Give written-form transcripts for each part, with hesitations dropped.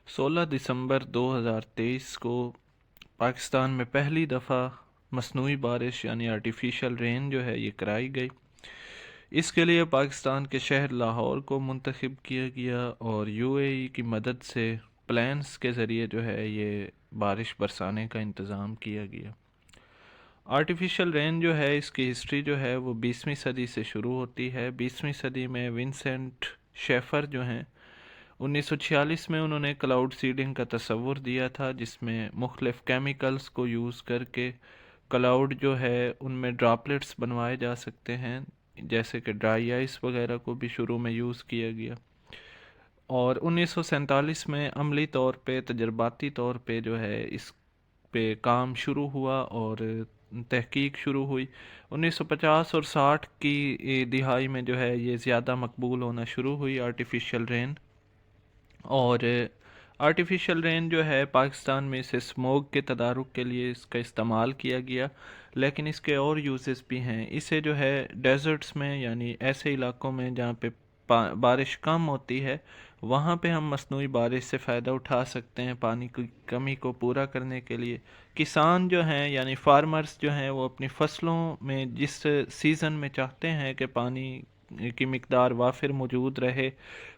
16 دسمبر 2023 کو پاکستان میں پہلی دفعہ مصنوعی بارش یعنی آرٹیفیشل رین جو ہے یہ کرائی گئی۔ اس کے لیے پاکستان کے شہر لاہور کو منتخب کیا گیا اور یو اے ای کی مدد سے پلانس کے ذریعے جو ہے یہ بارش برسانے کا انتظام کیا گیا۔ آرٹیفیشل رین جو ہے اس کی ہسٹری جو ہے وہ 20ویں صدی سے شروع ہوتی ہے۔ 20ویں صدی میں ونسنٹ شیفر جو ہیں 1946 میں انہوں نے کلاؤڈ سیڈنگ کا تصور دیا تھا، جس میں مختلف کیمیکلز کو یوز کر کے کلاؤڈ جو ہے ان میں ڈراپلٹس بنوائے جا سکتے ہیں، جیسے کہ ڈرائی آئس وغیرہ کو بھی شروع میں یوز کیا گیا۔ اور 1947 میں عملی طور پہ تجرباتی طور پہ جو ہے اس پہ کام شروع ہوا اور تحقیق شروع ہوئی۔ 1950 اور 60 کی دہائی میں جو ہے یہ زیادہ مقبول ہونا شروع ہوئی آرٹیفیشل رین۔ اور آرٹیفیشل رین جو ہے پاکستان میں اسے اسموگ کے تدارک کے لیے اس کا استعمال کیا گیا، لیکن اس کے اور یوزز بھی ہیں۔ اسے جو ہے ڈیزرٹس میں یعنی ایسے علاقوں میں جہاں پہ بارش کم ہوتی ہے وہاں پہ ہم مصنوعی بارش سے فائدہ اٹھا سکتے ہیں پانی کی کمی کو پورا کرنے کے لیے۔ کسان جو ہیں یعنی فارمرز جو ہیں وہ اپنی فصلوں میں جس سیزن میں چاہتے ہیں کہ پانی کی مقدار وافر موجود رہے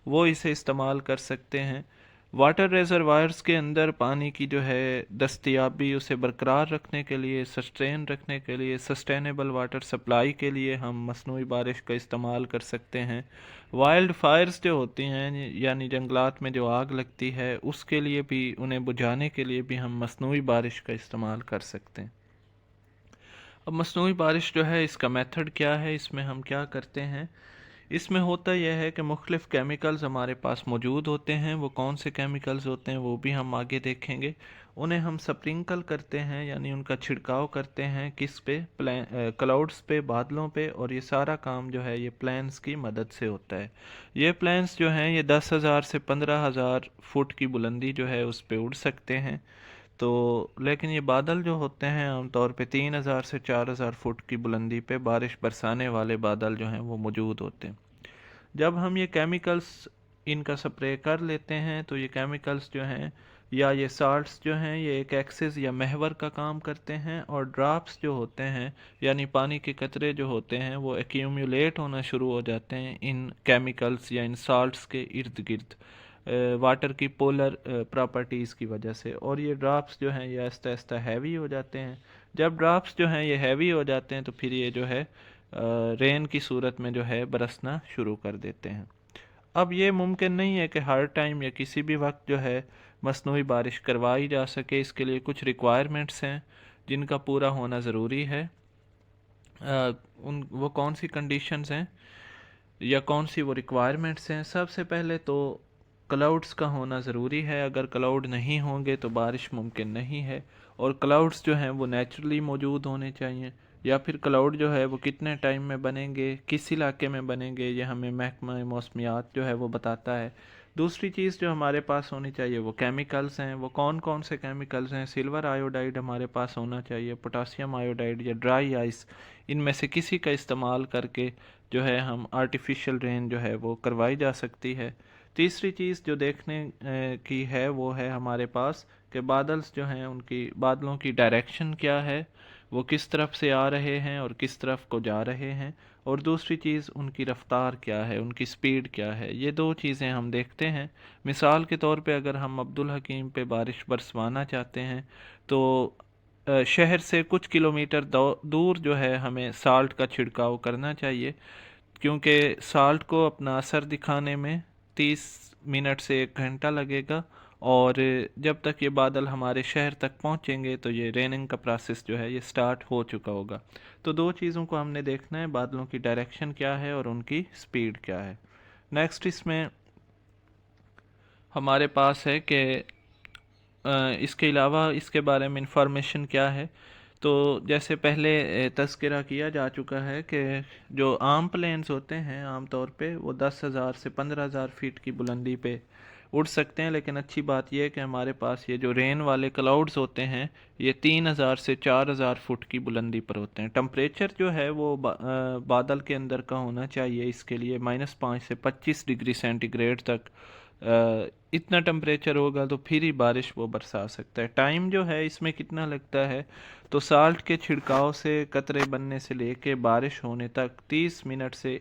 وہ اسے استعمال کر سکتے ہیں۔ واٹر ریزروائرز کے اندر پانی کی جو ہے دستیابی اسے برقرار رکھنے کے لیے، سسٹین رکھنے کے لیے، سسٹینیبل واٹر سپلائی کے لیے ہم مصنوعی بارش کا استعمال کر سکتے ہیں۔ وائلڈ فائرز جو ہوتی ہیں یعنی جنگلات میں جو آگ لگتی ہے اس کے لیے بھی، انہیں بجھانے کے لیے بھی ہم مصنوعی بارش کا استعمال کر سکتے ہیں۔ اب مصنوعی بارش جو ہے اس کا میتھڈ کیا ہے، اس میں ہم کیا کرتے ہیں؟ اس میں ہوتا یہ ہے کہ مختلف کیمیکلز ہمارے پاس موجود ہوتے ہیں۔ وہ کون سے کیمیکلز ہوتے ہیں وہ بھی ہم آگے دیکھیں گے۔ انہیں ہم سپرنکل کرتے ہیں یعنی ان کا چھڑکاؤ کرتے ہیں کس پہ؟ کلاؤڈز پہ، بادلوں پہ، اور یہ سارا کام جو ہے یہ پلانس کی مدد سے ہوتا ہے۔ یہ پلانس جو ہیں یہ 10,000 سے 15,000 فٹ کی بلندی جو ہے اس پہ اڑ سکتے ہیں، تو لیکن یہ بادل جو ہوتے ہیں عام طور پہ 3,000 سے 4,000 فٹ کی بلندی پہ بارش برسانے والے بادل جو ہیں وہ موجود ہوتے ہیں۔ جب ہم یہ کیمیکلز ان کا سپرے کر لیتے ہیں تو یہ کیمیکلز جو ہیں یا یہ سالٹس جو ہیں یہ ایک ایکسس یا محور کا کام کرتے ہیں، اور ڈراپس جو ہوتے ہیں یعنی پانی کے قطرے جو ہوتے ہیں وہ ایکیومولیٹ ہونا شروع ہو جاتے ہیں ان کیمیکلز یا ان سالٹس کے ارد گرد واٹر کی پولر پراپرٹیز کی وجہ سے، اور یہ ڈراپس جو ہیں یہ آہستہ آہستہ ہیوی ہو جاتے ہیں۔ جب ڈراپس جو ہیں یہ ہیوی ہو جاتے ہیں تو پھر یہ جو ہے رین کی صورت میں جو ہے برسنا شروع کر دیتے ہیں۔ اب یہ ممکن نہیں ہے کہ ہر ٹائم یا کسی بھی وقت جو ہے مصنوعی بارش کروائی جا سکے۔ اس کے لیے کچھ ریکوائرمنٹس ہیں جن کا پورا ہونا ضروری ہے۔ وہ کون سی کنڈیشنز ہیں یا کون سی وہ ریکوائرمنٹس ہیں؟ سب سے پہلے تو کلاؤڈز کا ہونا ضروری ہے۔ اگر کلاؤڈ نہیں ہوں گے تو بارش ممکن نہیں ہے، اور کلاؤڈز جو ہیں وہ نیچرلی موجود ہونے چاہیے، یا پھر کلاؤڈ جو ہے وہ کتنے ٹائم میں بنیں گے، کس علاقے میں بنیں گے، یہ ہمیں محکمہ موسمیات جو ہے وہ بتاتا ہے۔ دوسری چیز جو ہمارے پاس ہونی چاہیے وہ کیمیکلز ہیں۔ وہ کون کون سے کیمیکلز ہیں؟ سلور آیوڈائڈ ہمارے پاس ہونا چاہیے، پوٹاسیم آیوڈائڈ یا ڈرائی آئس، ان میں سے کسی کا استعمال کر کے جو ہے ہم آرٹیفیشل رین جو ہے وہ کروائی جا سکتی ہے۔ تیسری چیز جو دیکھنے کی ہے وہ ہے ہمارے پاس کہ بادلز جو ہیں ان کی بادلوں کی ڈائریکشن کیا ہے، وہ کس طرف سے آ رہے ہیں اور کس طرف کو جا رہے ہیں، اور دوسری چیز ان کی رفتار کیا ہے، ان کی سپیڈ کیا ہے۔ یہ دو چیزیں ہم دیکھتے ہیں۔ مثال کے طور پہ اگر ہم عبدالحکیم پہ بارش برسوانا چاہتے ہیں تو شہر سے کچھ کلومیٹر دور جو ہے ہمیں سالٹ کا چھڑکاؤ کرنا چاہیے، کیونکہ سالٹ کو اپنا اثر دکھانے میں 30 منٹ سے 1 گھنٹہ لگے گا، اور جب تک یہ بادل ہمارے شہر تک پہنچیں گے تو یہ ریننگ کا پروسیس جو ہے یہ سٹارٹ ہو چکا ہوگا۔ تو دو چیزوں کو ہم نے دیکھنا ہے، بادلوں کی ڈائریکشن کیا ہے اور ان کی سپیڈ کیا ہے۔ نیکسٹ اس میں ہمارے پاس ہے کہ اس کے علاوہ اس کے بارے میں انفارمیشن کیا ہے، تو جیسے پہلے تذکرہ کیا جا چکا ہے کہ جو عام پلینز ہوتے ہیں عام طور پہ وہ 10,000 سے 15,000 فٹ کی بلندی پہ اڑ سکتے ہیں، لیکن اچھی بات یہ ہے کہ ہمارے پاس یہ جو رین والے کلاؤڈز ہوتے ہیں یہ 3,000 سے 4,000 فٹ کی بلندی پر ہوتے ہیں۔ ٹمپریچر جو ہے وہ بادل کے اندر کا ہونا چاہیے اس کے لیے -5 سے 25 ڈگری سینٹی گریڈ تک اتنا ٹمپریچر ہوگا تو پھر ہی بارش وہ برسا سکتا ہے۔ ٹائم جو ہے اس میں کتنا لگتا ہے، تو سالٹ کے چھڑکاؤ سے قطرے بننے سے لے کے بارش ہونے تک 30 منٹ سے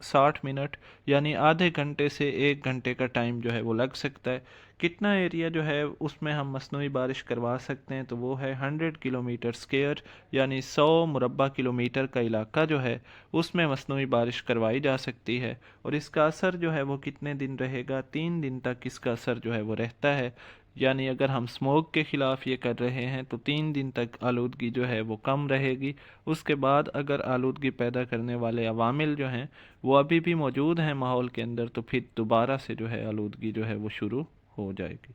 60 منٹ، یعنی آدھے گھنٹے سے 1 گھنٹے کا ٹائم جو ہے وہ لگ سکتا ہے۔ کتنا ایریا جو ہے اس میں ہم مصنوعی بارش کروا سکتے ہیں، تو وہ ہے 100 کلومیٹر اسکیئر، یعنی 100 مربع کلومیٹر کا علاقہ جو ہے اس میں مصنوعی بارش کروائی جا سکتی ہے۔ اور اس کا اثر جو ہے وہ کتنے دن رہے گا، 3 دن تک اس کا اثر جو ہے وہ رہتا ہے۔ یعنی اگر ہم سموگ کے خلاف یہ کر رہے ہیں تو 3 دن تک آلودگی جو ہے وہ کم رہے گی۔ اس کے بعد اگر آلودگی پیدا کرنے والے عوامل جو ہیں وہ ابھی بھی موجود ہیں ماحول کے اندر، تو پھر دوبارہ سے جو ہے آلودگی جو ہے وہ شروع ہو جائے گی۔